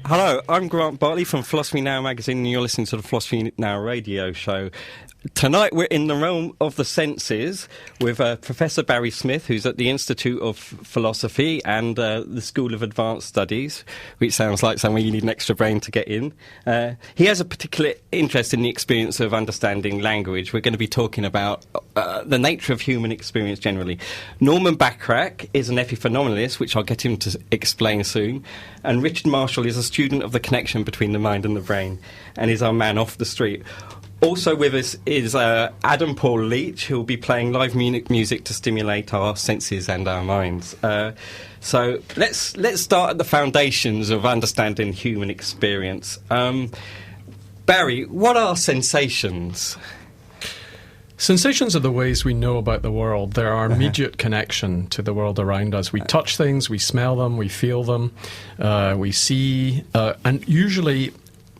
Hello, I'm Grant Bartley from Philosophy Now magazine, and you're listening to the Philosophy Now radio show. Tonight we're in the realm of the senses with Professor Barry Smith, who's at the Institute of Philosophy and the School of Advanced Studies, which sounds like somewhere you need an extra brain to get in. He has a particular interest in the experience of understanding language. We're going to be talking about the nature of human experience generally. Norman Bacrac is an epiphenomalist, which I'll get him to explain soon. And Richard Marshall is a student of the connection between the mind and the brain and is our man off the street. Also with us is Adam Paul Leach, who will be playing live music to stimulate our senses and our minds. So let's start at the foundations of understanding human experience. Barry, what are sensations? Sensations are the ways we know about the world. They're our immediate connection to the world around us. We touch things, we smell them, we feel them, we see, and usually,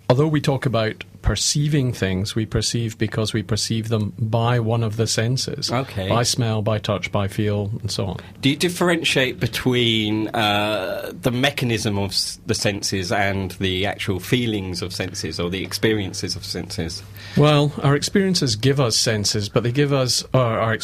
although we talk about perceiving things, we perceive because we perceive them by one of the senses. Okay. By smell, by touch, by feel, and so on. Do you differentiate between the mechanism of the senses and the actual feelings of senses, or the experiences of senses? Well, our experiences give us senses, but they give us... our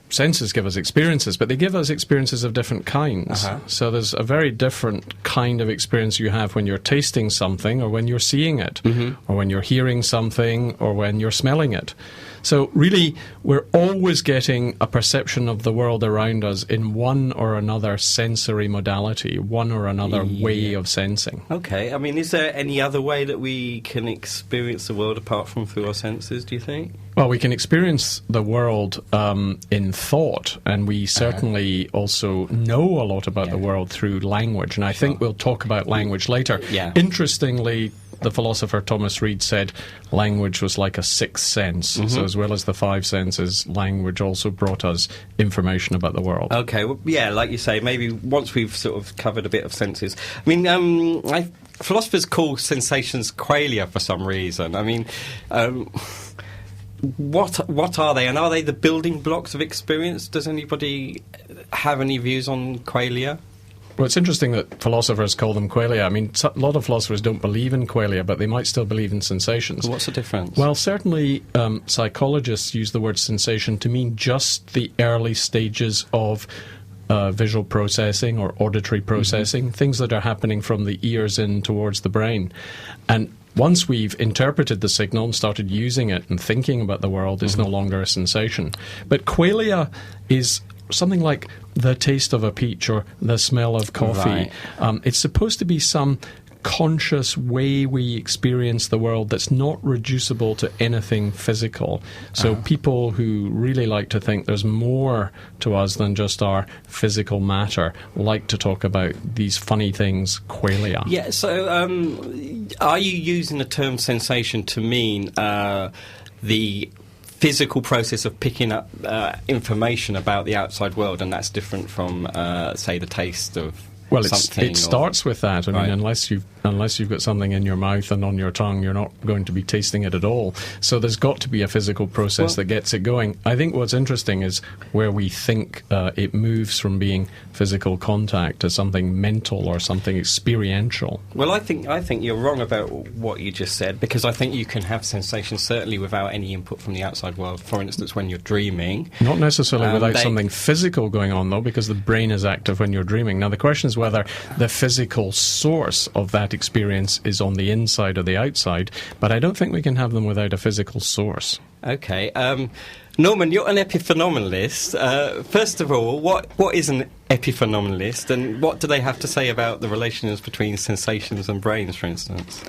senses give us experiences, but they give us experiences of different kinds. So there's a very different kind of experience you have when you're tasting something, or when you're seeing it, or when you're hearing something, or when you're smelling it. So really, we're always getting a perception of the world around us in one or another sensory modality, one or another way of sensing. Okay. I mean, is there any other way that we can experience the world apart from through our senses, do you think? Well, we can experience the world in thought, and we certainly also know a lot about the world through language, and I think we'll talk about language later. Interestingly, the philosopher Thomas Reid said language was like a sixth sense. So as well as the five senses, language also brought us information about the world. Okay, well, yeah, like you say, maybe once we've sort of covered a bit of senses. I mean, philosophers call sensations qualia for some reason. I mean, what are they, and are they the building blocks of experience? Does anybody have any views on qualia? Well, it's interesting that philosophers call them qualia. I mean, a lot of philosophers don't believe in qualia, but they might still believe in sensations. What's the difference? Well, certainly psychologists use the word sensation to mean just the early stages of visual processing or auditory processing, things that are happening from the ears in towards the brain. And once we've interpreted the signal and started using it and thinking about the world, it's no longer a sensation. But qualia is something like the taste of a peach or the smell of coffee. It's supposed to be some conscious way we experience the world that's not reducible to anything physical. So people who really like to think there's more to us than just our physical matter like to talk about these funny things, qualia. Yeah, so are you using the term sensation to mean the physical process of picking up information about the outside world, and that's different from, say, the taste of something? It starts with that. I mean, unless you've got something in your mouth and on your tongue, you're not going to be tasting it at all. So there's got to be a physical process that gets it going. I think what's interesting is where we think it moves from being physical contact to something mental or something experiential. Well, I think you're wrong about what you just said, because I think you can have sensations certainly without any input from the outside world. For instance, when you're dreaming. Not necessarily without something physical going on, though, because the brain is active when you're dreaming. Now, the question is whether the physical source of that experience is on the inside or the outside, but I don't think we can have them without a physical source. Okay. Norman, you're an epiphenomalist. First of all, what is an epiphenomalist, and what do they have to say about the relations between sensations and brains, for instance?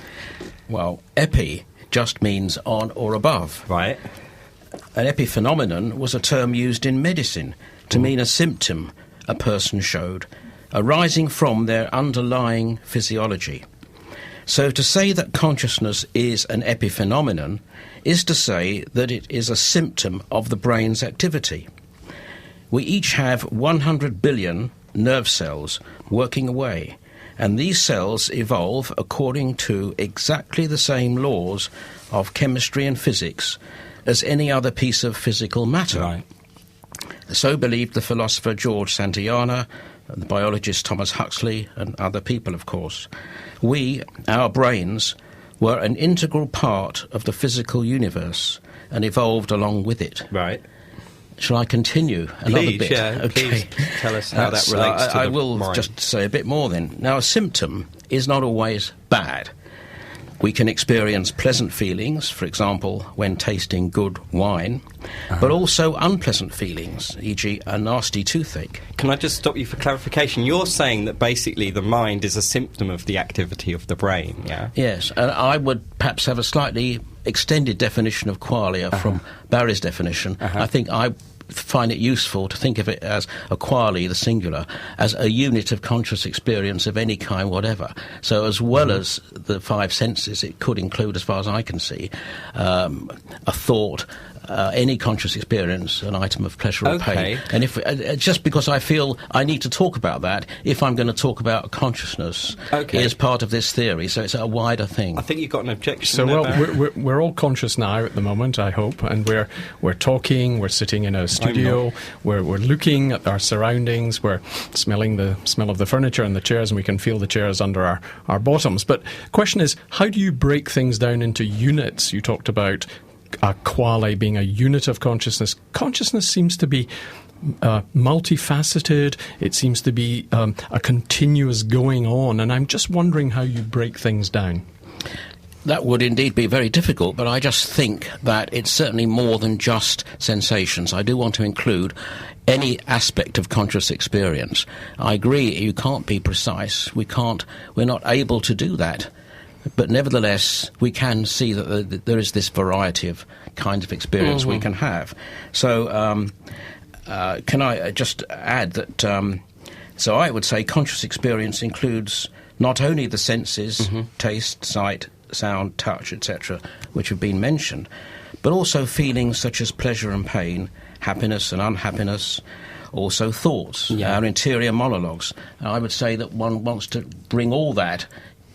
Well, epi just means on or above. Right. An epiphenomenon was a term used in medicine to mean a symptom a person showed, arising from their underlying physiology. So to say that consciousness is an epiphenomenon is to say that it is a symptom of the brain's activity. We each have 100 billion nerve cells working away, and these cells evolve according to exactly the same laws of chemistry and physics as any other piece of physical matter. Right. So believed the philosopher George Santayana, the biologist Thomas Huxley, and other people, of course. Our brains, were an integral part of the physical universe and evolved along with it. Right. Shall I continue another Please, bit? yeah, okay. please tell us how that relates to the I will mind. just say a bit more then. Now, a symptom is not always bad. We can experience pleasant feelings, for example, when tasting good wine, but also unpleasant feelings, e.g. a nasty toothache. Can I just stop you for clarification? You're saying that basically the mind is a symptom of the activity of the brain, yeah? Yes, and I would perhaps have a slightly extended definition of qualia from Barry's definition. I think I find it useful to think of it as a quale, the singular, as a unit of conscious experience of any kind, whatever. So as well as the five senses, it could include, as far as I can see, a thought, any conscious experience, an item of pleasure or pain. And if just because I feel I need to talk about that, if I'm going to talk about consciousness, is part of this theory. So it's a wider thing. I think you've got an objection. So, well, we're all conscious now at the moment, I hope, and we're talking, we're sitting in a studio, we're looking at our surroundings, we're smelling the smell of the furniture and the chairs, and we can feel the chairs under our bottoms. But the question is, how do you break things down into units? You talked about a quale being a unit of consciousness. Consciousness seems to be multifaceted. It seems to be a continuous going on, and I'm just wondering how you break things down. That would indeed be very difficult, but I just think that it's certainly more than just sensations. I do want to include any aspect of conscious experience. I agree, you can't be precise. We're not able to do that. But nevertheless, we can see that there is this variety of kinds of experience we can have. So can I just add that, so I would say conscious experience includes not only the senses, taste, sight, sound, touch, etc., which have been mentioned, but also feelings such as pleasure and pain, happiness and unhappiness, also thoughts, our interior monologues. And I would say that one wants to bring all that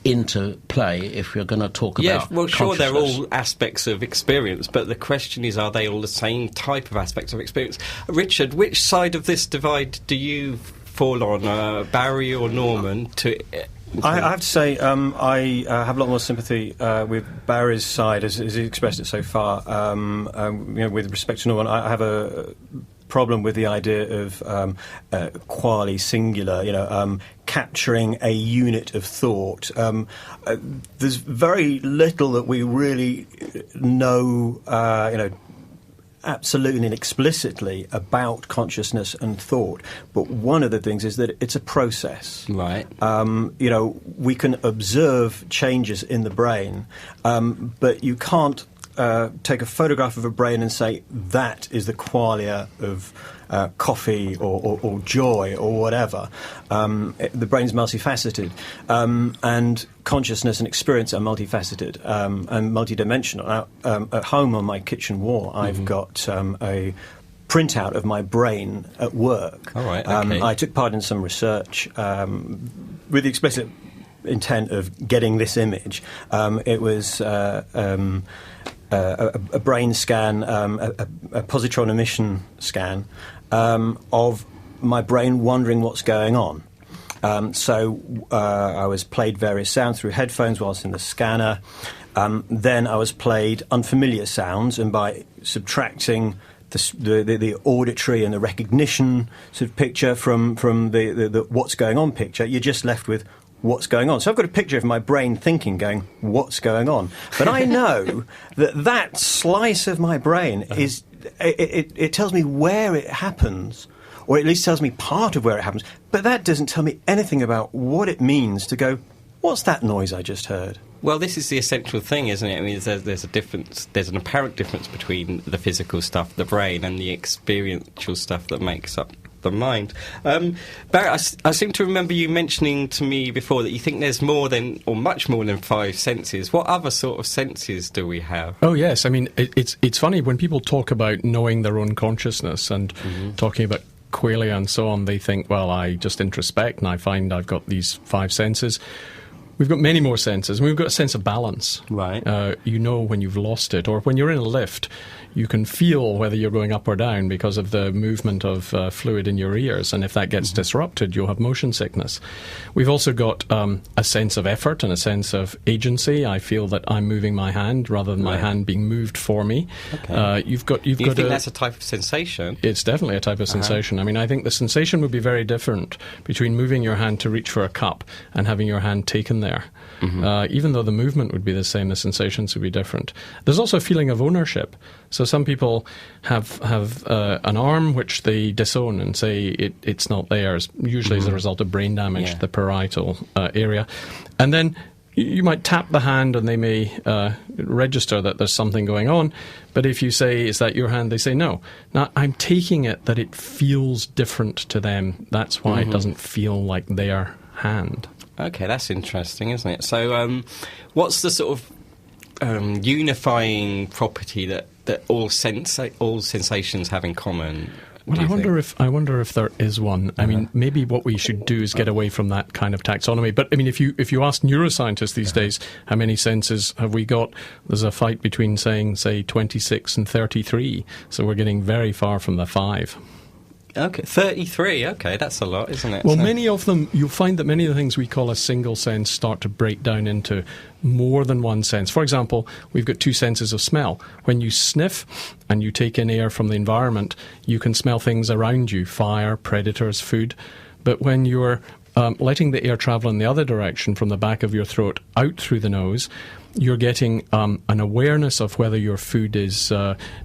into play if you're going to talk about well, sure, they're all aspects of experience, but the question is, are they all the same type of aspects of experience? Richard, which side of this divide do you fall on, Barry or Norman? I have to say, I have a lot more sympathy with Barry's side as he expressed it so far. With respect to Norman, I have a problem with the idea of quale singular, capturing a unit of thought. There's very little that we really know, absolutely and explicitly about consciousness and thought. But one of the things is that it's a process. Right. We can observe changes in the brain, but you can't take a photograph of a brain and say that is the qualia of coffee or joy or whatever. The brain's multifaceted, and consciousness and experience are multifaceted and multidimensional. Now, at home on my kitchen wall, I've got a printout of my brain at work. All right, okay. I took part in some research with the explicit intent of getting this image. It was a brain scan, a positron emission scan of my brain wondering what's going on. So I was played various sounds through headphones whilst in the scanner. Then I was played unfamiliar sounds, and by subtracting the auditory and the recognition sort of picture from the what's going on picture, you're just left with what's going on. So I've got a picture of my brain thinking, going, what's going on? But I know that slice of my brain is, it tells me where it happens, or at least tells me part of where it happens, but that doesn't tell me anything about what it means to go, what's that noise I just heard? Well, this is the essential thing, isn't it? I mean, there's a difference, there's an apparent difference between the physical stuff, the brain, and the experiential stuff that makes up the mind. Barry, I seem to remember you mentioning to me before that you think there's more than, or much more than 5 senses. What other sort of senses do we have? Oh, yes. I mean, it's funny, when people talk about knowing their own consciousness and talking about qualia and so on, they think, well, I just introspect and I find I've got these 5 senses. we've got many more senses. We've got a sense of balance. Right. You know when you've lost it, or when you're in a lift, you can feel whether you're going up or down because of the movement of fluid in your ears, and if that gets disrupted, you'll have motion sickness. We've also got a sense of effort and a sense of agency. I feel that I'm moving my hand rather than my hand being moved for me. Okay. You think that's a type of sensation? It's definitely a type of sensation. I mean, I think the sensation would be very different between moving your hand to reach for a cup and having your hand taken there. Even though the movement would be the same, the sensations would be different. There's also a feeling of ownership. So some people have an arm which they disown and say it's not theirs, usually as a result of brain damage to the parietal area. And then you might tap the hand and they may register that there's something going on. But if you say, is that your hand? They say, no. Now, I'm taking it that it feels different to them. That's why it doesn't feel like their hand. Okay, that's interesting, isn't it? So what's the sort of unifying property that all sensations have in common? Well, I wonder if there is one. I mean, maybe what we should do is get away from that kind of taxonomy. But I mean, if you ask neuroscientists these days, how many senses have we got? There's a fight between saying, say, 26 and 33. So we're getting very far from the 5. Okay, 33. Okay, that's a lot, isn't it? Well, many of them, you'll find that many of the things we call a single sense start to break down into more than one sense. For example, we've got 2 senses of smell. When you sniff and you take in air from the environment, you can smell things around you, fire, predators, food. But when you're letting the air travel in the other direction from the back of your throat out through the nose, you're getting an awareness of whether your food is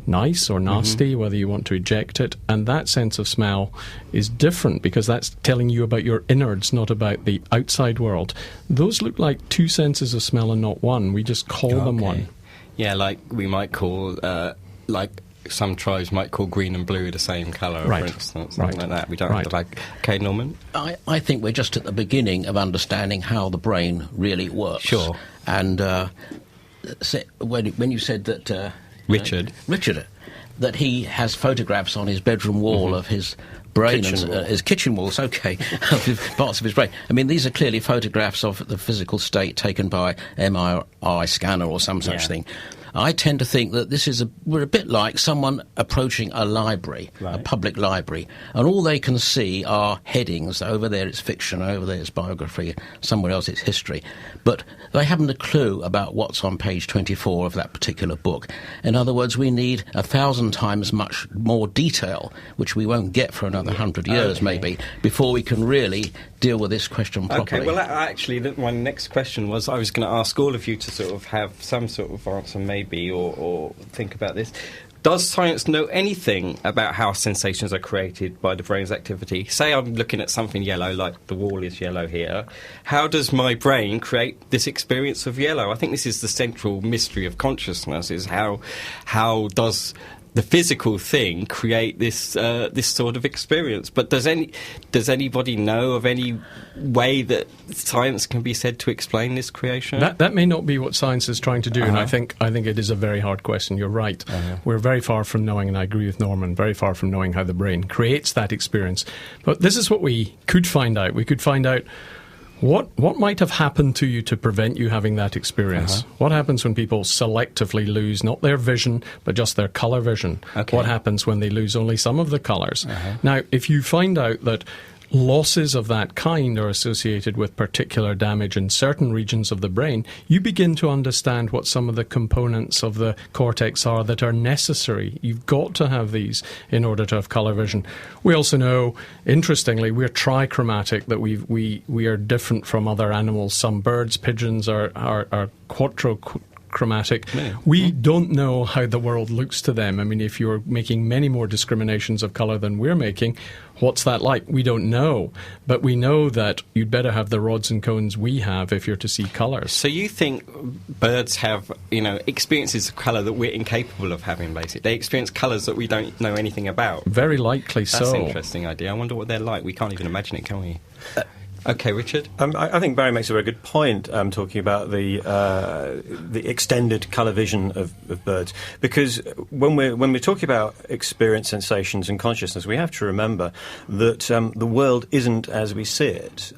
nice or nasty, whether you want to eject it. And that sense of smell is different because that's telling you about your innards, not about the outside world. Those look like 2 senses of smell and not one. We just call them one. Yeah, like we might call, like some tribes might call green and blue the same colour, for instance, something like that. We don't have to like... Okay, Norman? I think we're just at the beginning of understanding how the brain really works. Sure. And when you said that... Richard, that he has photographs on his bedroom wall of his brain, his kitchen walls, parts of his brain. I mean, these are clearly photographs of the physical state taken by MRI scanner or some such thing. I tend to think that we're a bit like someone approaching a library, a public library, and all they can see are headings. Over there it's fiction, over there it's biography, somewhere else it's history. But they haven't a clue about what's on page 24 of that particular book. In other words, we need 1,000 times much more detail, which we won't get for another 100 years maybe, before we can really deal with this question properly. Okay, well, actually, my next question was I was going to ask all of you to sort of have some sort of answer maybe or think about this. Does science know anything about how sensations are created by the brain's activity? Say I'm looking at something yellow, like the wall is yellow here. How does my brain create this experience of yellow? I think this is the central mystery of consciousness, is how does the physical thing create this this sort of experience? But does anybody know of any way that science can be said to explain this creation? That may not be what science is trying to do, and I think it is a very hard question. You're right. We're very far from knowing, and I agree with Norman, very far from knowing how the brain creates that experience. But this is what we could find out. We could find out what might have happened to you to prevent you having that experience. What happens when people selectively lose not their vision, but just their colour vision? Okay. What happens when they lose only some of the colours? Now, if you find out that losses of that kind are associated with particular damage in certain regions of the brain, you begin to understand what some of the components of the cortex are that are necessary. You've got to have these in order to have colour vision. We also know, interestingly, we're trichromatic, that we are different from other animals. Some birds, pigeons are quadrichromatic. We don't know how the world looks to them. I mean, if you're making many more discriminations of colour than we're making, what's that like? We don't know. But we know that you'd better have the rods and cones we have if you're to see colours. So you think birds have, experiences of colour that we're incapable of having, basically? They experience colours that we don't know anything about? Very likely so. That's an interesting idea. I wonder what they're like. We can't even imagine it, can we? Okay, Richard? I think Barry makes a very good point talking about the extended colour vision of birds, because when we're talking about experience, sensations and consciousness, we have to remember that the world isn't as we see it.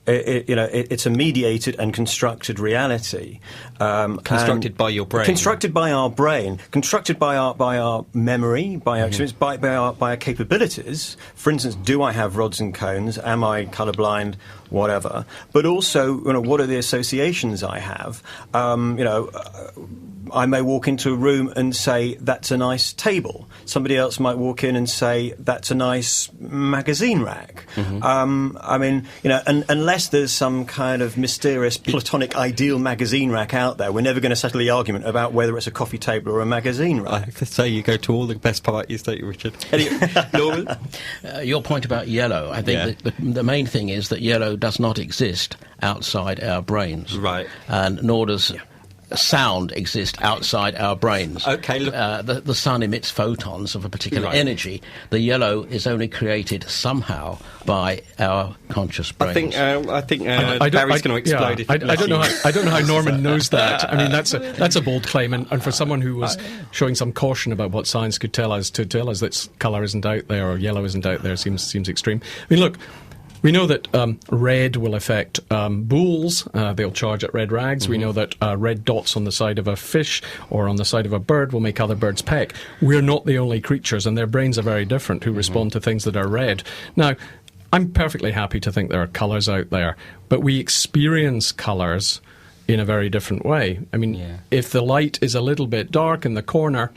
it's a mediated and constructed reality. Constructed by your brain. Constructed by our brain. Constructed by our memory, by our experience, by our capabilities. For instance, do I have rods and cones? Am I colourblind? Whatever. But also, what are the associations I have? I may walk into a room and say, that's a nice table. Somebody else might walk in and say, that's a nice magazine rack. Unless there's some kind of mysterious platonic ideal magazine rack out there, we're never going to settle the argument about whether it's a coffee table or a magazine rack. I have to say, you go to all the best parties, don't you, Richard? Anyway, Norman? Your point about yellow, I think the main thing is that yellow does not exist outside our brains. Right. And nor does sound exist outside our brains. Okay, look. The sun emits photons of a particular energy. The yellow is only created somehow by our conscious brains. I think Barry's going to explode. I don't know how Norman knows that. I mean, that's a bold claim, and for someone who was showing some caution about what science could tell us that colour isn't out there or yellow isn't out there seems extreme. I mean, look. We know that red will affect bulls. They'll charge at red rags. We know that red dots on the side of a fish or on the side of a bird will make other birds peck. We're not the only creatures, and their brains are very different, who respond to things that are red. Now, I'm perfectly happy to think there are colours out there, but we experience colours in a very different way. I mean, if the light is a little bit dark in the corner,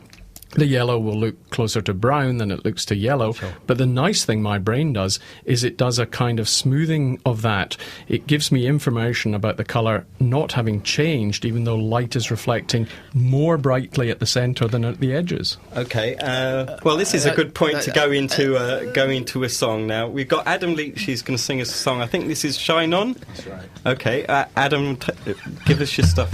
the yellow will look closer to brown than it looks to yellow. Sure. But the nice thing my brain does is it does a kind of smoothing of that. It gives me information about the colour not having changed, even though light is reflecting more brightly at the centre than at the edges. Okay. Well, this is a good point to go into a song now. We've got Adam Leach. He's going to sing us a song. I think this is Shine On. That's right. Okay. Adam, give us your stuff.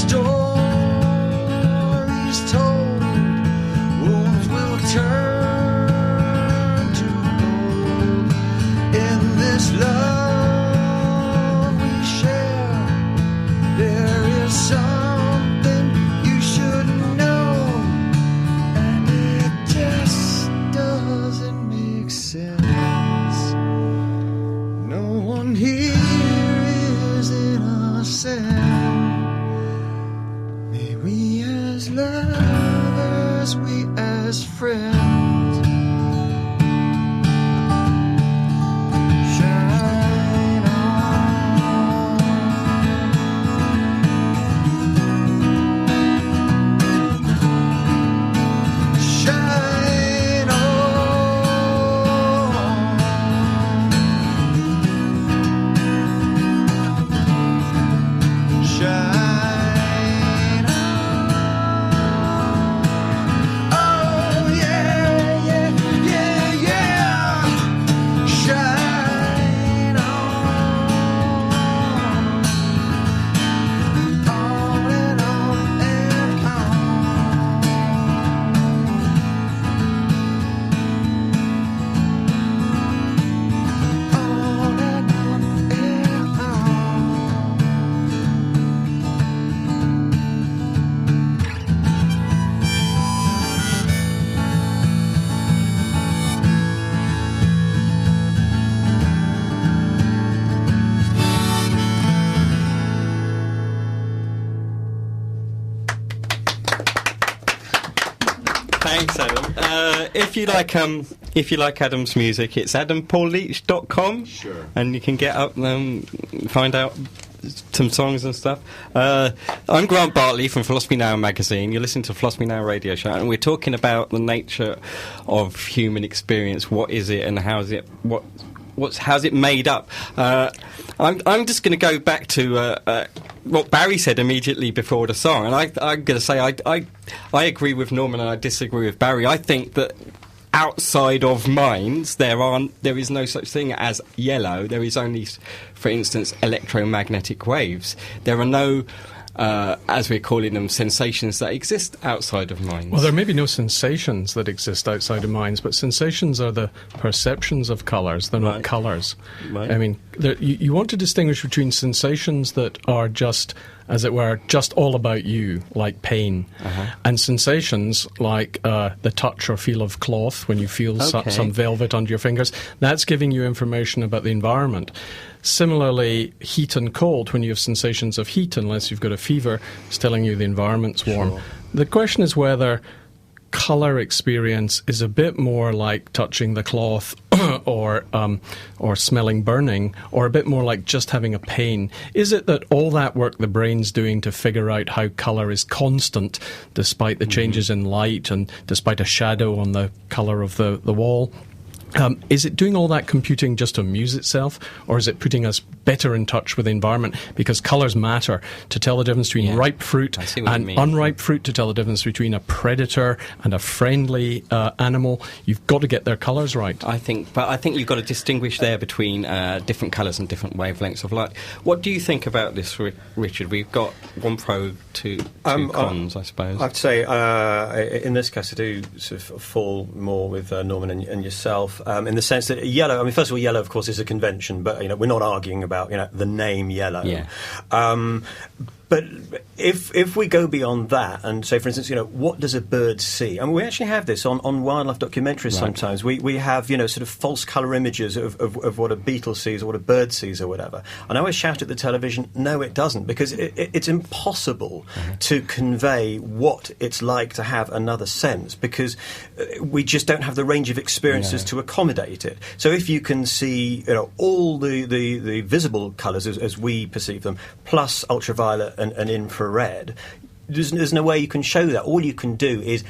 stories told, wounds will turn to gold. In this love we share, there is something you should know, and it just doesn't make sense. No one here is innocent. May we as lovers, we as friends. Shine on. Shine on. Shine on. Oh yeah, yeah, yeah, yeah. Shine on. On and on and on. On and on and on. Thanks, Adam. If you like Adam's music, it's adampaulleach.com. Sure. And you can get up find out some songs and stuff. I'm Grant Bartley from Philosophy Now magazine. You're listening to Philosophy Now radio show, and we're talking about the nature of human experience. What is it, and how's it made up? I'm just going to go back to what Barry said immediately before the song, and I'm going to say I agree with Norman and I disagree with Barry. I think that outside of minds there is no such thing as yellow. There is only, for instance, electromagnetic waves. There are no as we're calling them, sensations that exist outside of minds. Well, there may be no sensations that exist outside of minds, but sensations are the perceptions of colours. They're not colours. Right. I mean, you want to distinguish between sensations that are just, as it were, just all about you, like pain, and sensations like the touch or feel of cloth when you feel some velvet under your fingers. That's giving you information about the environment. Similarly, heat and cold, when you have sensations of heat, unless you've got a fever, it's telling you the environment's warm. Sure. The question is whether colour experience is a bit more like touching the cloth or smelling burning, or a bit more like just having a pain. Is it that all that work the brain's doing to figure out how colour is constant despite the changes in light and despite a shadow on the colour of the wall? Is it doing all that computing just to amuse itself, or is it putting us better in touch with the environment? Because colours matter to tell the difference between ripe fruit and unripe fruit, to tell the difference between a predator and a friendly animal. You've got to get their colours right. I think you've got to distinguish there between different colours and different wavelengths of light. What do you think about this, Richard? We've got one pro, two cons, I suppose. I'd say in this case I do sort of fall more with Norman and yourself. In the sense that yellow, I mean, first of all, yellow, of course, is a convention, but we're not arguing about the name yellow. Yeah. But if we go beyond that and say, for instance, what does a bird see? I mean, we actually have this on wildlife documentaries sometimes. We have, sort of false colour images of what a beetle sees or what a bird sees or whatever. And I always shout at the television, no, it doesn't, because it's impossible to convey what it's like to have another sense, because we just don't have the range of experiences to accommodate it. So if you can see, all the visible colours as we perceive them, plus ultraviolet and infrared, there's no way you can show that. All you can do is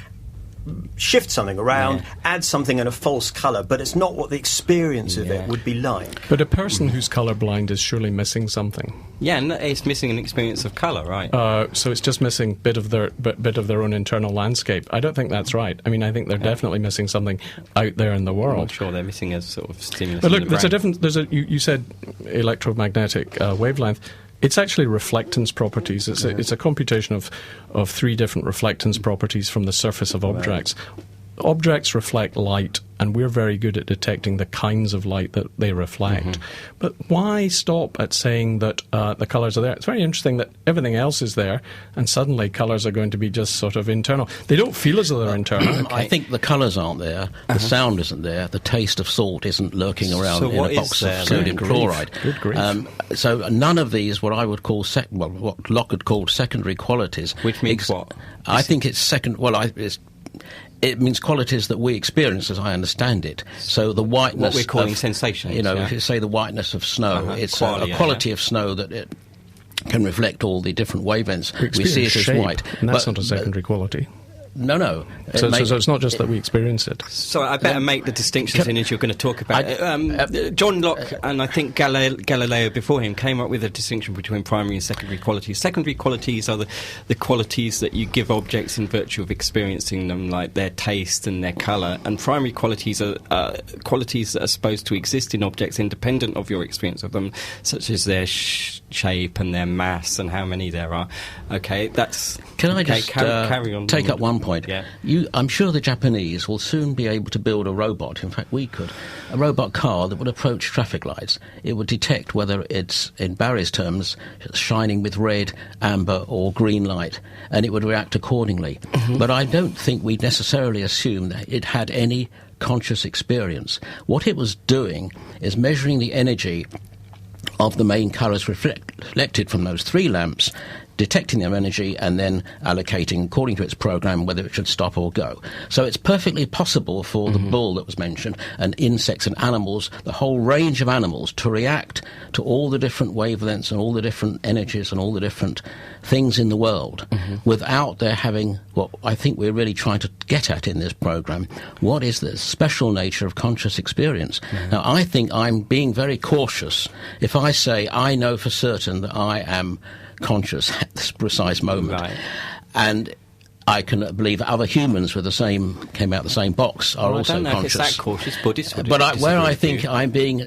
shift something around, add something in a false colour, but it's not what the experience of it would be like. But a person who's colourblind is surely missing something. Yeah, and it's missing an experience of colour, right? So it's just missing bit of their own internal landscape. I don't think that's right. I mean, I think they're definitely missing something out there in the world. I'm sure they're missing a sort of stimulus. But look, in the there's brain. a difference. You said electromagnetic wavelength. It's actually reflectance properties. It's a computation of three different reflectance properties from the surface of objects. Objects reflect light, and we're very good at detecting the kinds of light that they reflect. But why stop at saying that the colours are there? It's very interesting that everything else is there, and suddenly colours are going to be just sort of internal. They don't feel as though they're internal. I think the colours aren't there, the sound isn't there, the taste of salt isn't lurking around in a box of sodium chloride. Good grief. So none of these, what I would call, what Locke had called secondary qualities. Which means what? I think it's second. Well, it means qualities that we experience, as I understand it. So the whiteness... What we're calling sensations. If you say the whiteness of snow, it's a quality of snow that it can reflect all the different wavelengths. We see it as white. And that's not a secondary quality. No. So it's not just that we experience it. So I better make the distinctions in as you're going to talk about it. John Locke, and I think Galileo before him, came up with a distinction between primary and secondary qualities. Secondary qualities are the qualities that you give objects in virtue of experiencing them, like their taste and their colour. And primary qualities are qualities that are supposed to exist in objects independent of your experience of them, such as their shape and their mass and how many there are. Okay, that's... Can I just carry on? Take up one point? Yeah. I'm sure the Japanese will soon be able to build a robot. In fact, we could. A robot car that would approach traffic lights. It would detect whether it's, in Barry's terms, shining with red, amber or green light, and it would react accordingly. But I don't think we'd necessarily assume that it had any conscious experience. What it was doing is measuring the energy of the main colours reflected from those three lamps, detecting their energy and then allocating according to its program whether it should stop or go. So it's perfectly possible for the bull that was mentioned and insects and animals, the whole range of animals, to react to all the different wavelengths and all the different energies and all the different things in the world without their having what I think we're really trying to get at in this program. What is the special nature of conscious experience? Now, I think I'm being very cautious if I say I know for certain that I am conscious at this precise moment. Right. And I can believe other humans with came out the same box are also conscious. I don't know conscious. if it's that cautious. Buddhists would but disagree I with think you. I'm being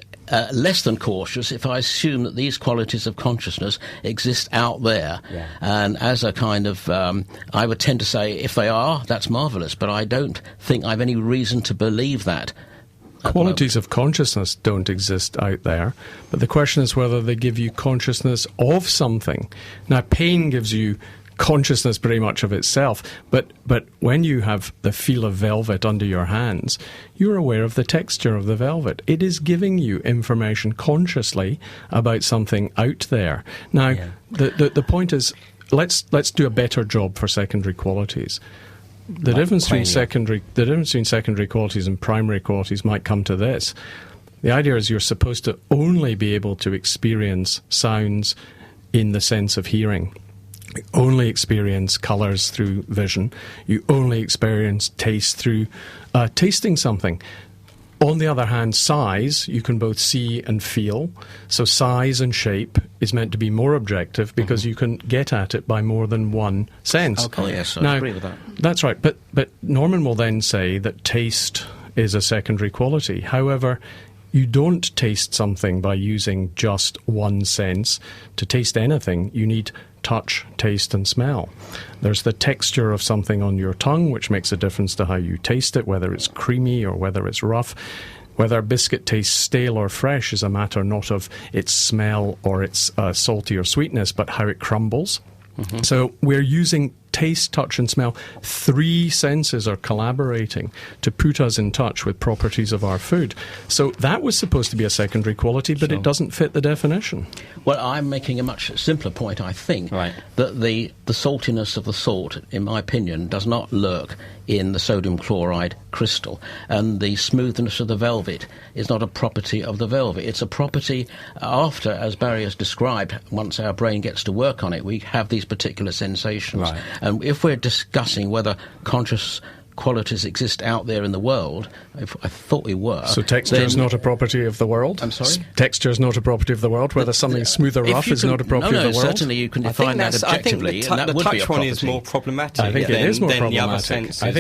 less than cautious if I assume that these qualities of consciousness exist out there. Yeah. And as a kind of, I would tend to say, if they are, that's marvellous. But I don't think I've any reason to believe that. Qualities of consciousness don't exist out there, but the question is whether they give you consciousness of something. Now, pain gives you consciousness pretty much of itself, but when you have the feel of velvet under your hands, you're aware of the texture of the velvet. It is giving you information consciously about something out there. Now, the point is, let's do a better job for secondary qualities. The difference between secondary qualities and primary qualities might come to this. The idea is you're supposed to only be able to experience sounds in the sense of hearing. You only experience colours through vision. You only experience taste through tasting something. On the other hand, size, you can both see and feel. So size and shape is meant to be more objective because you can get at it by more than one sense. Okay, yes, I agree with that. That's right. But Norman will then say that taste is a secondary quality. However, you don't taste something by using just one sense. To taste anything, you need touch, taste and smell. There's the texture of something on your tongue, which makes a difference to how you taste it, whether it's creamy or whether it's rough. Whether a biscuit tastes stale or fresh is a matter not of its smell or its salty or sweetness, but how it crumbles. So we're using taste, touch and smell. Three senses are collaborating to put us in touch with properties of our food. So that was supposed to be a secondary quality, but it doesn't fit the definition. Well, I'm making a much simpler point, I think, that the saltiness of the salt, in my opinion, does not lurk in the sodium chloride crystal, and the smoothness of the velvet is not a property of the velvet. It's a property after, as Barry has described, once our brain gets to work on it, we have these particular sensations. Right. And if we're discussing whether conscious qualities exist out there in the world, if I thought we were... So texture is not a property of the world? I'm sorry? Texture is not a property of the world? Whether something's smooth or rough is not a property of the world? Certainly you can define that objectively, and that would be a touch property. one is more problematic. I think it is more than the other problematic. senses. I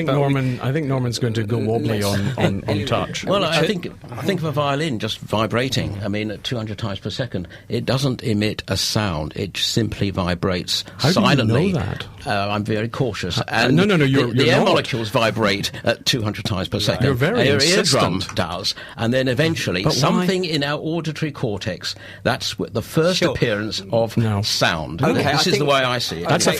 think Norman's going to go wobbly on touch. Well, I think of a violin just vibrating. I mean, at 200 times per second, it doesn't emit a sound. It simply vibrates silently. How do you know that? I'm very cautious. And no, you're the air not. Molecules vibrate at 200 times per second. You're very Our insistent. eardrum does, and then eventually something in our auditory cortex. That's the first appearance of sound. Okay, this is the way I see it. That's the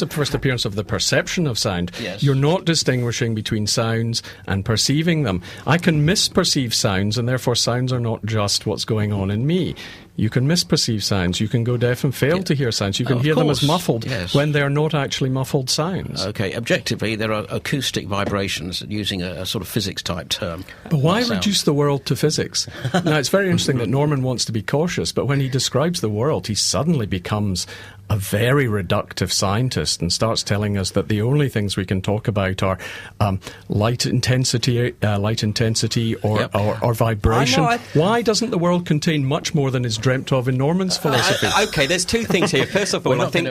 first appearance of the perception of sound. Yes. You're not distinguishing between sounds and perceiving them. I can misperceive sounds, and therefore sounds are not just what's going on in me. You can misperceive sounds. You can go deaf and fail to hear sounds. You can hear them as muffled when they're not actually muffled sounds. Okay, objectively, there are acoustic vibrations, using a sort of physics-type term. But why reduce the world to physics? Now, it's very interesting that Norman wants to be cautious, but when he describes the world, he suddenly becomes a very reductive scientist and starts telling us that the only things we can talk about are light intensity or vibration. Why doesn't the world contain much more than is dreamt of in Norman's philosophy? Okay, there's two things here. First of all, I think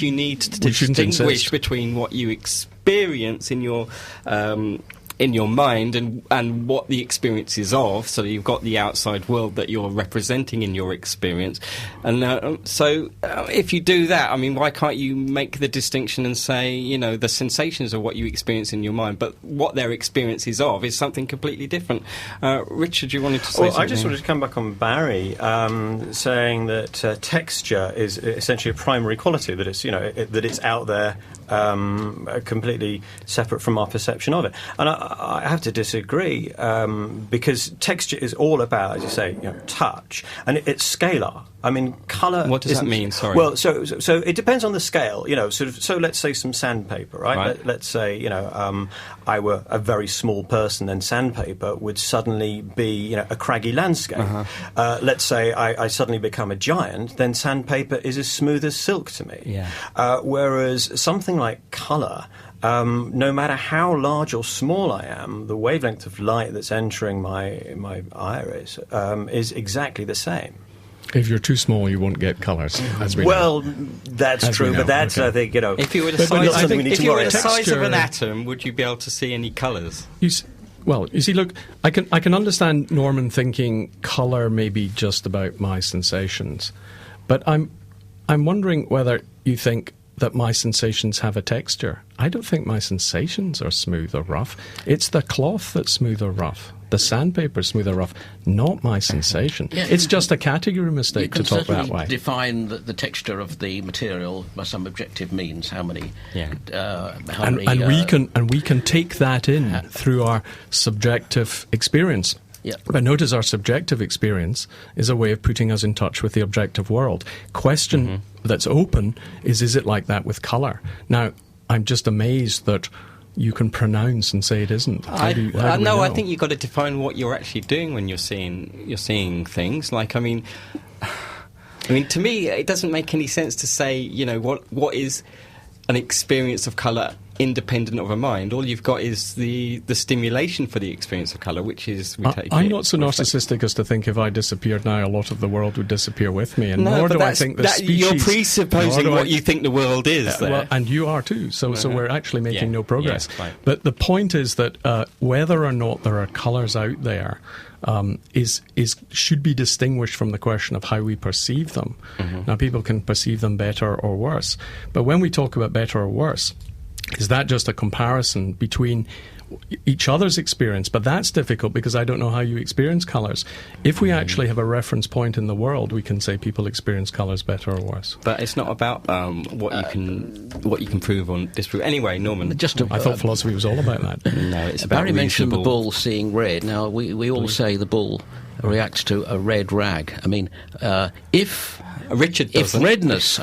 you need to distinguish between what you experience in your mind and what the experience is of. So you've got the outside world that you're representing in your experience, and so if you do that, I mean, why can't you make the distinction and say, the sensations are what you experience in your mind, but what their experience is of is something completely different? Richard, you wanted to say something? I just wanted to come back on Barry saying that texture is essentially a primary quality, that it's that it's out there, completely separate from our perception of it. And I have to disagree, because texture is all about, as you say, touch, and it's scalar. I mean, colour... What does that mean? Sorry. Well, so it depends on the scale, So let's say some sandpaper, right? Let's say, I were a very small person, then sandpaper would suddenly be, a craggy landscape. Let's say I suddenly become a giant, then sandpaper is as smooth as silk to me. Yeah. Whereas something like colour... no matter how large or small I am, the wavelength of light that's entering my iris is exactly the same. If you're too small, you won't get colours, as we know. Well, that's true, but that's, I think, If you were the size of an atom, would you be able to see any colours? You see, look, I can understand Norman thinking colour may be just about my sensations, but I'm wondering whether you think that my sensations have a texture. I don't think my sensations are smooth or rough. It's the cloth that's smooth or rough. The sandpaper is smooth or rough, not my sensation. Yeah, it's just a category mistake to talk that way. You can define the texture of the material by some objective means. How many? Yeah. We can take that in through our subjective experience. Yeah. But notice our subjective experience is a way of putting us in touch with the objective world. Question that's open is it like that with colour? Now, I'm just amazed that you can pronounce and say it isn't. How do we know? I think you've got to define what you're actually doing when you're seeing things. Like, I mean, to me, it doesn't make any sense to say, what is an experience of colour independent of a mind. All you've got is the stimulation for the experience of colour, which is... I'm not so narcissistic as to think if I disappeared now, a lot of the world would disappear with me, and nor do I think the species... You're presupposing what you think the world is there. Well, and you are too, so we're actually making no progress. Yeah, right. But the point is that whether or not there are colours out there should be distinguished from the question of how we perceive them. Now, people can perceive them better or worse, but when we talk about better or worse, is that just a comparison between each other's experience? But that's difficult because I don't know how you experience colours. If we actually have a reference point in the world, we can say people experience colours better or worse. But it's not about what you can prove or disprove. Anyway, Norman, I thought philosophy was all about that. No, it's about Barry mentioned the bull seeing red. Now we all say the bull react to a red rag? I mean, if redness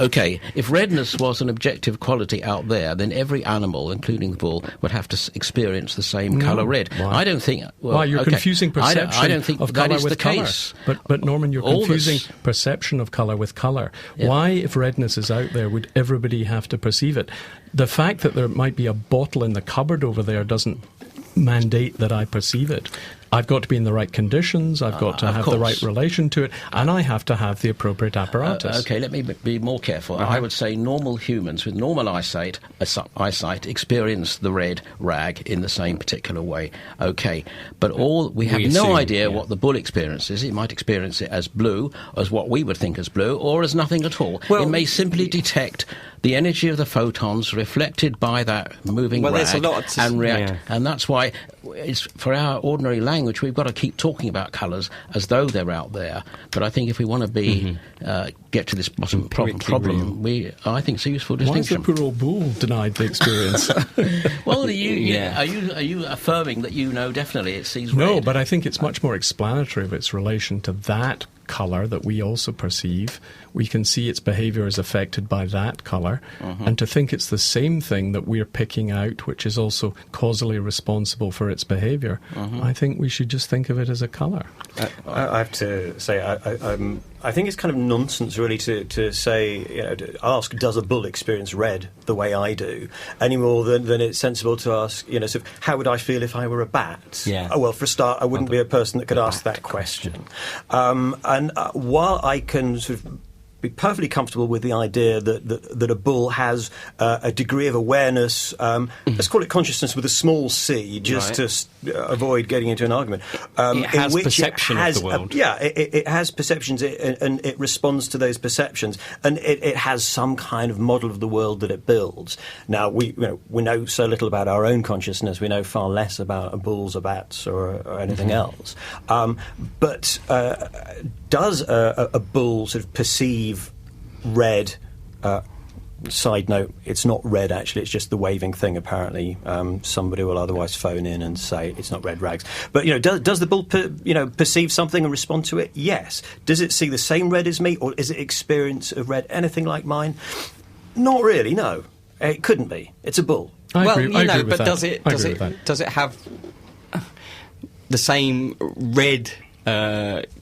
was an objective quality out there, then every animal, including the bull, would have to experience the same colour red. Why? I don't think. Well, Why, you're confusing perception I don't think of that colour is with the colour. case. But Norman, you're All confusing this- perception of colour with colour. Yeah. Why, if redness is out there, would everybody have to perceive it? The fact that there might be a bottle in the cupboard over there doesn't mandate that I perceive it. I've got to be in the right conditions, I've got to have the right relation to it, and I have to have the appropriate apparatus. Okay, let me be more careful. I would say normal humans with normal eyesight experience the red rag in the same particular way. Okay, but we have no idea what the bull experiences. It might experience it as blue, as what we would think as blue, or as nothing at all. Well, it may simply detect the energy of the photons reflected by that moving rag there's a lot and react. And that's why, for our ordinary language, we've got to keep talking about colours as though they're out there. But I think if we want to be get to this bottom problem, I think it's a useful Why is the distinction. poor old bull denied the experience? Well, are you affirming that you know definitely it sees red? No, but I think it's much more explanatory of its relation to that colour that we also perceive. We can see its behaviour is affected by that colour, and to think it's the same thing that we're picking out, which is also causally responsible for its behaviour, I think we should just think of it as a colour. I have to say, I think it's kind of nonsense, really, to say, to ask, does a bull experience red the way I do, any more than it's sensible to ask, sort of, how would I feel if I were a bat? Yeah. Oh, well, for a start, I wouldn't be a person that could ask that question. And while I can sort of be perfectly comfortable with the idea that a bull has a degree of awareness, let's call it consciousness with a small c, just to avoid getting into an argument. It has in which perception of the world. It has perceptions, and it responds to those perceptions, and it has some kind of model of the world that it builds. Now, we know so little about our own consciousness, we know far less about bulls or bats or anything else. But does a bull sort of perceive red? Side note, it's not red, actually, it's just the waving thing, apparently. Somebody will otherwise phone in and say it's not red rags. But, does the bull perceive something and respond to it? Yes. Does it see the same red as me, or is it experience of red anything like mine? Not really, no. It couldn't be. It's a bull. I agree with but that. does it have the same red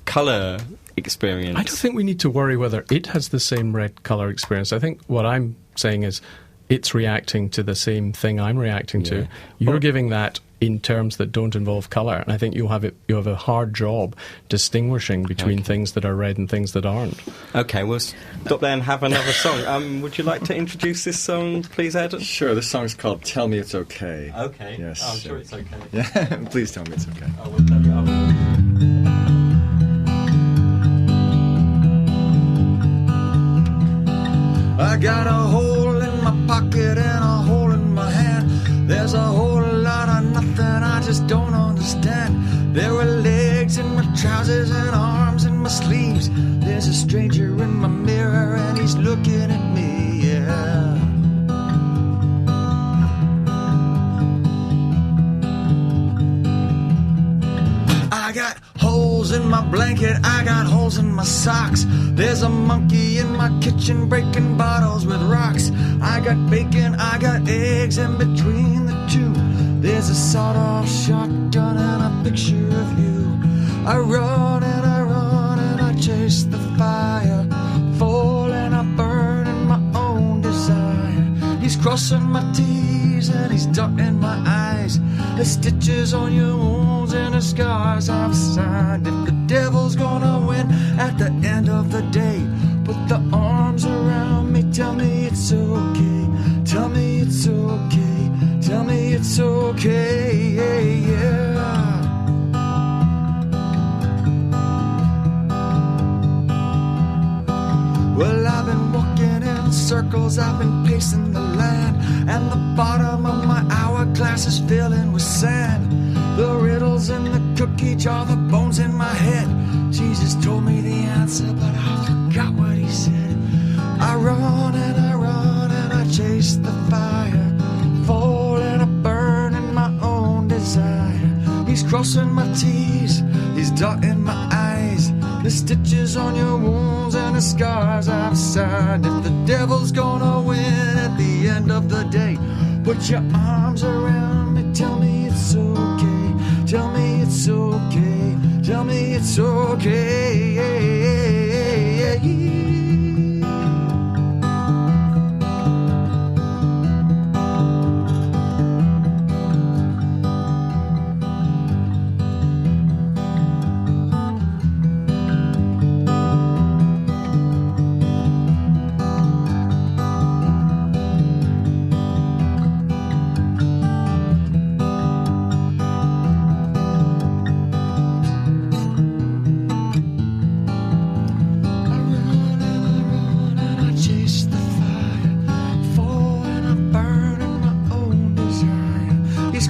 colour experience? I don't think we need to worry whether it has the same red colour experience. I think what I'm saying is it's reacting to the same thing I'm reacting to. You're giving that in terms that don't involve colour, and I think you have a hard job distinguishing between things that are red and things that aren't. Okay, we'll stop there and have another song. Would you like to introduce this song, please, Adam? Sure, this song's called Tell Me It's Okay. Okay. Yes. I'm sure it's okay. Yeah, please tell me it's okay. I will tell you. I got a hole in my pocket and a hole in my hand. There's a whole lot of nothing I just don't understand. There are legs in my trousers and arms in my sleeves. There's a stranger in my mirror and he's looking at me, yeah. I got holes in my blanket, I got holes in my socks. There's a monkey in my kitchen breaking bottles with rocks. I got bacon, I got eggs, and between the two there's a sawed-off shotgun and a picture of you. I run and I run and I chase the fire, fall and I burn in my own desire. He's crossing my T's and he's dotting my I's. There's stitches on your wounds and the scars I've signed. If the devil's gonna win at the end of the day, put the arms around me, tell me it's okay. Tell me it's okay. Tell me it's okay, yeah. Well, I've been walking in circles, I've been pacing the land, and the bottom of my hourglass is filling with sand. The riddles in the cookie jar, the bones in my head. Jesus told me the answer, but I forgot what he said. I run and I run and I chase the fire, fall and I burn in my own desire. He's crossing my T's, he's dotting my I's. stitches on your wounds and the scars I've signed. If the devil's gonna win at the end of the day, put your arms around me, tell me it's okay, tell me it's okay, tell me it's okay.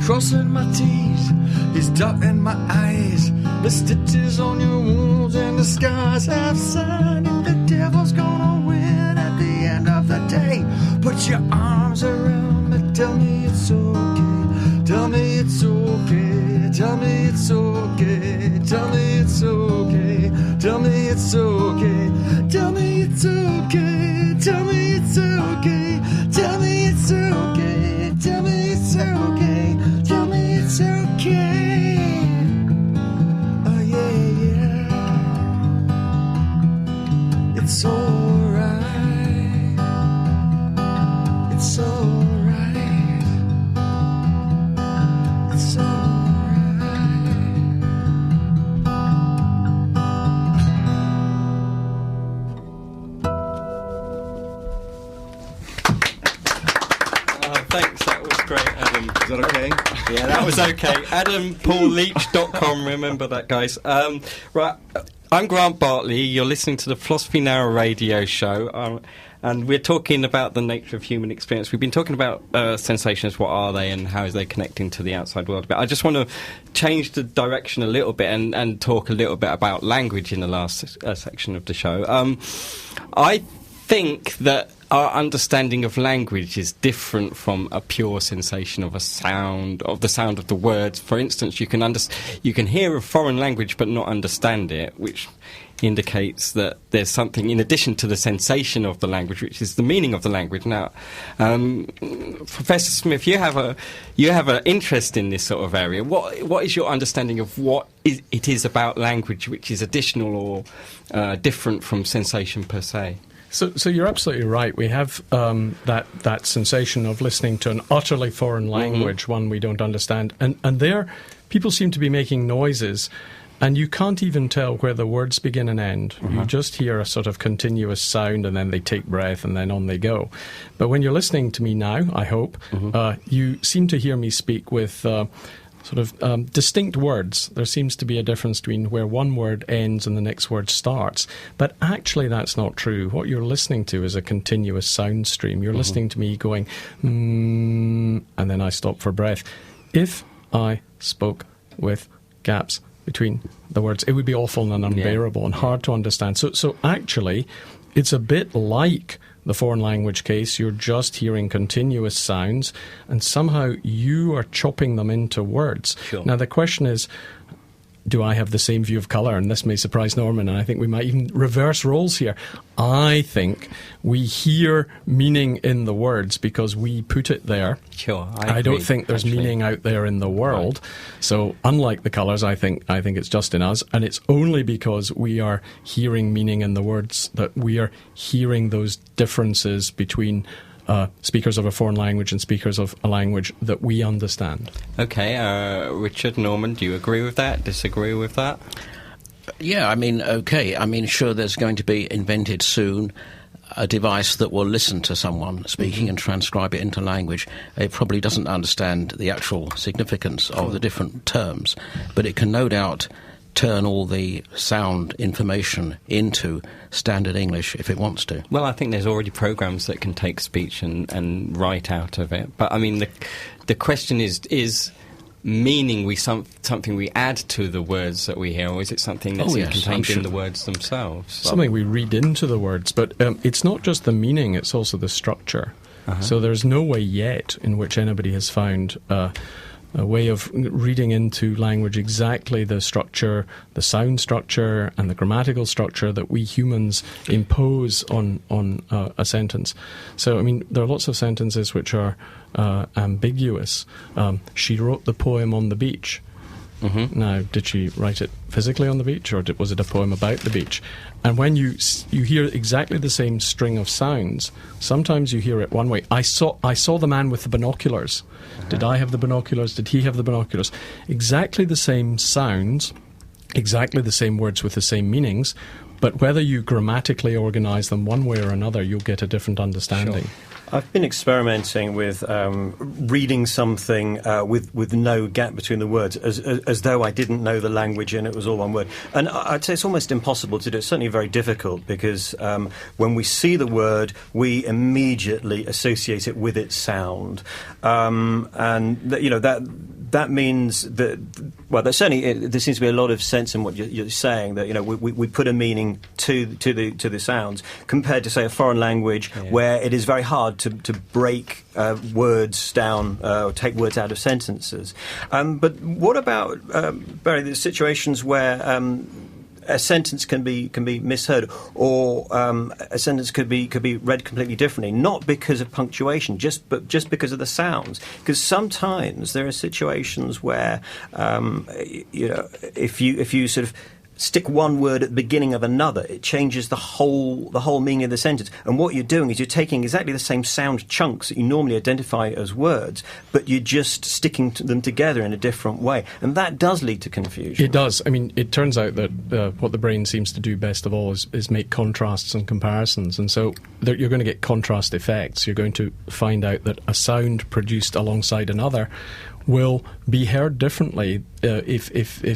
Crossing my T's, he's dotting my I's. The stitches on your wounds and the scars have signed. If the devil's gonna win at the end of the day, put your arms around me, tell me it's okay, tell me it's okay, tell me it's okay, tell me it's okay, tell me it's okay, tell me it's okay, tell me it's okay, tell me it's okay, tell me it's okay. It's okay. Oh yeah, yeah. It's alright. It's alright. It's alright. Thanks, that was great, Adam. Is that okay? Yeah, that was okay. AdamPaulLeach.com, remember that, guys. Right, I'm Grant Bartley. You're listening to the Philosophy Now radio show, and we're talking about the nature of human experience. We've been talking about sensations, what are they, and how is they connecting to the outside world. But I just want to change the direction a little bit and talk a little bit about language in the last section of the show. I think that our understanding of language is different from a pure sensation of a sound, of the sound of the words. For instance, you can hear a foreign language but not understand it, which indicates that there's something in addition to the sensation of the language, which is the meaning of the language. Now, Professor Smith, you have an interest in this sort of area. What is your understanding of what it is about language which is additional or different from sensation per se? So you're absolutely right. We have that sensation of listening to an utterly foreign language, one we don't understand. And there, people seem to be making noises, and you can't even tell where the words begin and end. You just hear a sort of continuous sound, and then they take breath, and then on they go. But when you're listening to me now, I hope, you seem to hear me speak with sort of distinct words. There seems to be a difference between where one word ends and the next word starts. But actually that's not true. What you're listening to is a continuous sound stream. You're listening to me going, and then I stop for breath. If I spoke with gaps between the words, it would be awful and unbearable and hard to understand. So actually, it's a bit like the foreign language case. You're just hearing continuous sounds, and somehow you are chopping them into words. Sure. Now, the question is, do I have the same view of colour? And this may surprise Norman, and I think we might even reverse roles here. I think we hear meaning in the words because we put it there. Sure, I don't think there's meaning out there in the world. Right. So unlike the colours, I think it's just in us, and it's only because we are hearing meaning in the words that we are hearing those differences between speakers of a foreign language and speakers of a language that we understand. Okay, Richard, Norman, do you agree with that, disagree with that? Yeah, okay. Sure, there's going to be invented soon a device that will listen to someone speaking and transcribe it into language. It probably doesn't understand the actual significance of the different terms, but it can no doubt turn all the sound information into standard English if it wants to. Well, I think there's already programs that can take speech and write out of it. But, I mean, the question is meaning something we add to the words that we hear, or is it something that's contained in the words themselves? Something we read into the words, but it's not just the meaning, it's also the structure. So there's no way yet in which anybody has found way of reading into language exactly the structure, the sound structure and the grammatical structure that we humans impose on a sentence. So, I mean, there are lots of sentences which are ambiguous. She wrote the poem on the beach. Mm-hmm. Now, did she write it physically on the beach, or was it a poem about the beach? And when you hear exactly the same string of sounds, sometimes you hear it one way. I saw the man with the binoculars. Uh-huh. Did I have the binoculars? Did he have the binoculars? Exactly the same sounds, exactly the same words with the same meanings, but whether you grammatically organise them one way or another, you'll get a different understanding. Sure. I've been experimenting with reading something with no gap between the words, as though I didn't know the language and it was all one word. And I'd say it's almost impossible to do. It's certainly very difficult because when we see the word, we immediately associate it with its sound, that means that, well, there seems to be a lot of sense in what you're saying, that, we put a meaning to the sounds, compared to, say, a foreign language where it is very hard to break words down or take words out of sentences. But what about, Barry, the situations where a sentence can be misheard, or a sentence could be read completely differently, not because of punctuation, but just because of the sounds. Because sometimes there are situations where if you sort of stick one word at the beginning of another, it changes the whole meaning of the sentence. And what you're doing is you're taking exactly the same sound chunks that you normally identify as words, but you're just sticking them together in a different way. And that does lead to confusion. It does. I mean, it turns out that what the brain seems to do best of all is make contrasts and comparisons. And so you're going to get contrast effects. You're going to find out that a sound produced alongside another will be heard differently if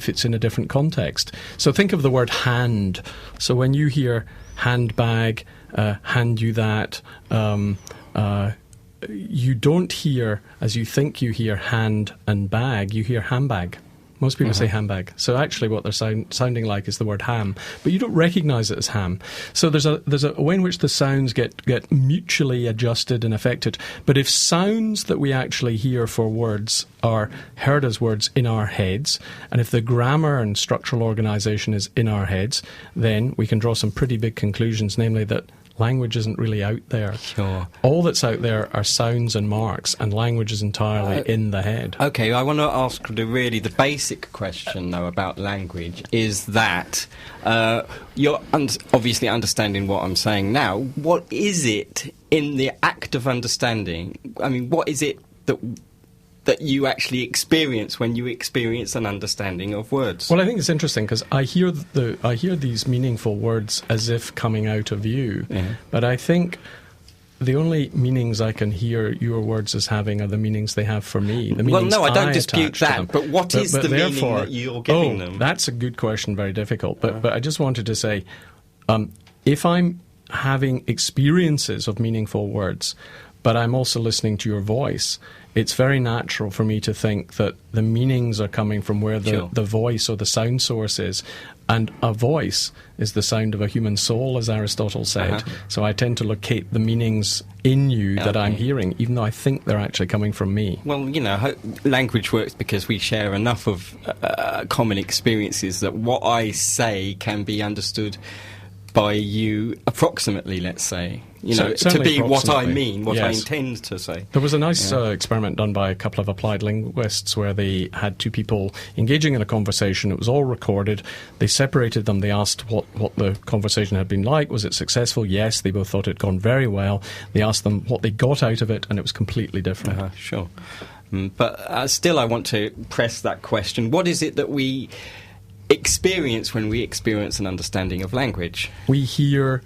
it's in a different context. So think of the word hand. So when you hear handbag, hand you that, you don't hear, as you think you hear hand and bag, you hear handbag. Most people say handbag. So actually what they're sounding like is the word ham. But you don't recognise it as ham. So there's a way in which the sounds get mutually adjusted and affected. But if sounds that we actually hear for words are heard as words in our heads, and if the grammar and structural organisation is in our heads, then we can draw some pretty big conclusions, namely that language isn't really out there. Sure. All that's out there are sounds and marks, and language is entirely in the head. Okay, I want to ask the basic question, though, about language, is that you're obviously understanding what I'm saying now. What is it in the act of understanding? I mean, what is it that you actually experience when you experience an understanding of words? Well, I think it's interesting because I hear these meaningful words as if coming out of you, but I think the only meanings I can hear your words as having are the meanings they have for me. Well, no, I don't dispute that, but what is the meaning that you're giving them? That's a good question, very difficult. But I just wanted to say, if I'm having experiences of meaningful words, but I'm also listening to your voice, it's very natural for me to think that the meanings are coming from where the voice or the sound source is. And a voice is the sound of a human soul, as Aristotle said. So I tend to locate the meanings in you that I'm hearing, even though I think they're actually coming from me. Well, language works because we share enough of common experiences that what I say can be understood by you approximately, let's say, to be what I mean, what I intend to say. There was a nice experiment done by a couple of applied linguists where they had two people engaging in a conversation. It was all recorded. They separated them. They asked what the conversation had been like. Was it successful? Yes. They both thought it had gone very well. They asked them what they got out of it, and it was completely different. Sure. But still I want to press that question. What is it that we experience when we experience an understanding of language? We hear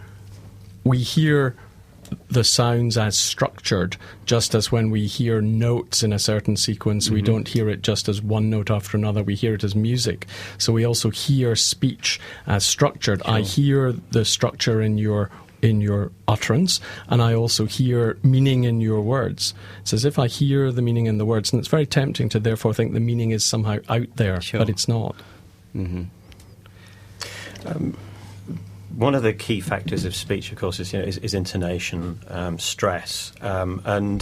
the sounds as structured, just as when we hear notes in a certain sequence, we don't hear it just as one note after another, we hear it as music. So we also hear speech as structured. Sure. I hear the structure in your utterance, and I also hear meaning in your words. It's as if I hear the meaning in the words, and it's very tempting to therefore think the meaning is somehow out there, but it's not. one of the key factors of speech, of course, is intonation, stress, and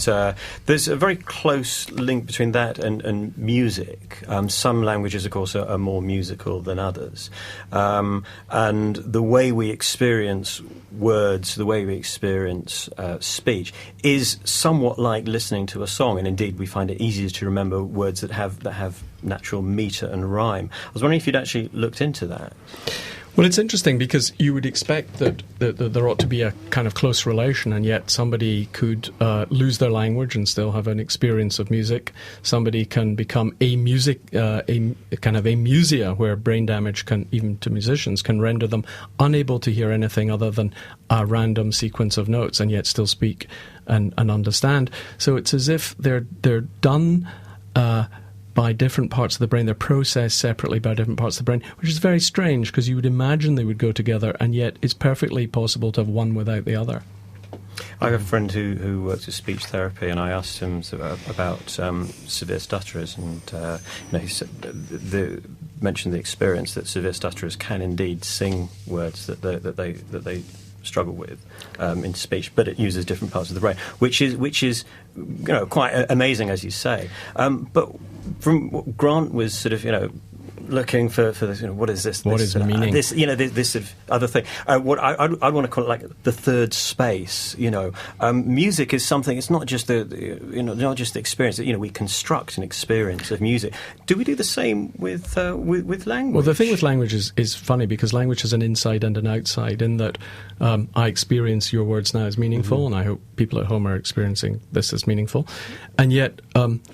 there's a very close link between that and music. Some languages, of course, are more musical than others, and the way we experience words, the way we experience speech, is somewhat like listening to a song, and indeed we find it easier to remember words that have natural metre and rhyme. I was wondering if you'd actually looked into that. Well, it's interesting because you would expect that there ought to be a kind of close relation, and yet somebody could lose their language and still have an experience of music. Somebody can become a kind of amusia, where brain damage even to musicians, can render them unable to hear anything other than a random sequence of notes, and yet still speak and understand. So it's as if they're done by different parts of the brain. They're processed separately by different parts of the brain, which is very strange, because you would imagine they would go together, and yet it's perfectly possible to have one without the other. I have a friend who works with speech therapy, and I asked him about severe stutterers, and he said, mentioned the experience that severe stutterers can indeed sing words that they struggle with in speech, but it uses different parts of the brain, which is quite amazing, as you say. But from what Grant was sort of looking for this, what is this? What is the meaning? This sort of other thing. What I'd want to call it like the third space. Music is something. It's not just not just the experience. We construct an experience of music. Do we do the same with language? Well, the thing with language is funny, because language has an inside and an outside. In that, I experience your words now as meaningful, and I hope people at home are experiencing this as meaningful. And yet,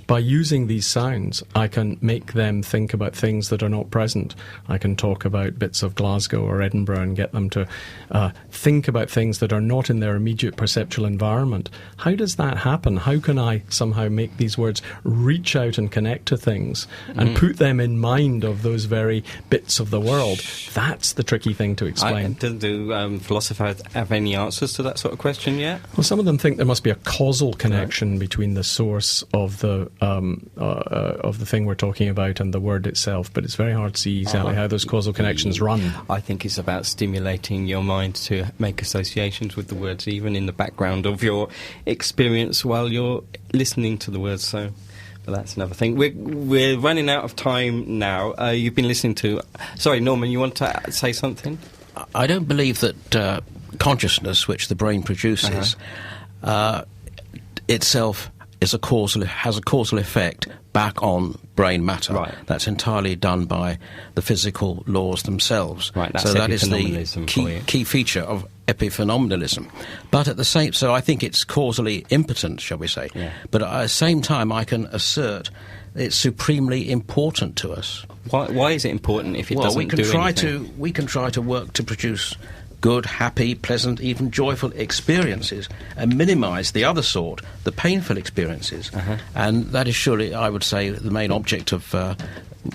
by using these sounds, I can make them think about things that are not present. I can talk about bits of Glasgow or Edinburgh and get them to think about things that are not in their immediate perceptual environment. How does that happen? How can I somehow make these words reach out and connect to things and put them in mind of those very bits of the world? That's the tricky thing to explain. Do philosophers have any answers to that sort of question yet? Well, some of them think there must be a causal connection between the source of the thing we're talking about and the word itself, but it's very hard to see exactly how those causal connections run. I think it's about stimulating your mind to make associations with the words, even in the background of your experience while you're listening to the words. So, but that's another thing. We're running out of time now. You've been listening to... Sorry, Norman, you want to say something? I don't believe that consciousness, which the brain produces, itself has a causal effect back on brain matter. Right. That's entirely done by the physical laws themselves. Right, that's so that is the epiphenomenalism key feature of epiphenomenalism. But at the same, so I think it's causally impotent, shall we say? Yeah. But at the same time, I can assert it's supremely important to us. Why is it important if it doesn't we can do try anything? We can try to work to produce good, happy, pleasant, even joyful experiences, and minimise the other sort, the painful experiences. And that is surely, I would say, the main object of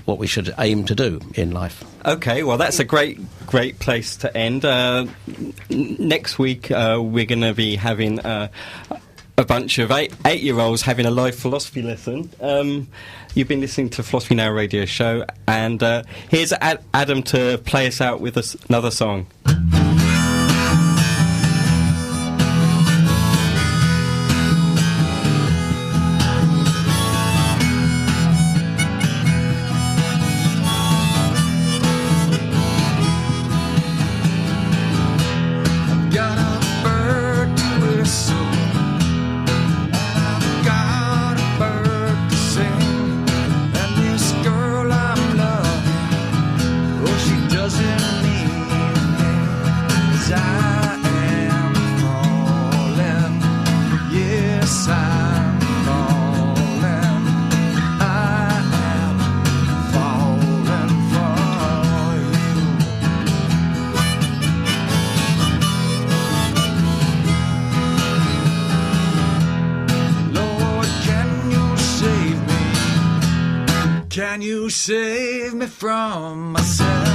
what we should aim to do in life. Okay, well, that's a great place to end. Next week, we're going to be having a bunch of eight-year-olds having a live philosophy lesson. You've been listening to Philosophy Now radio show, and here's Adam to play us out with another song. Can you save me from myself?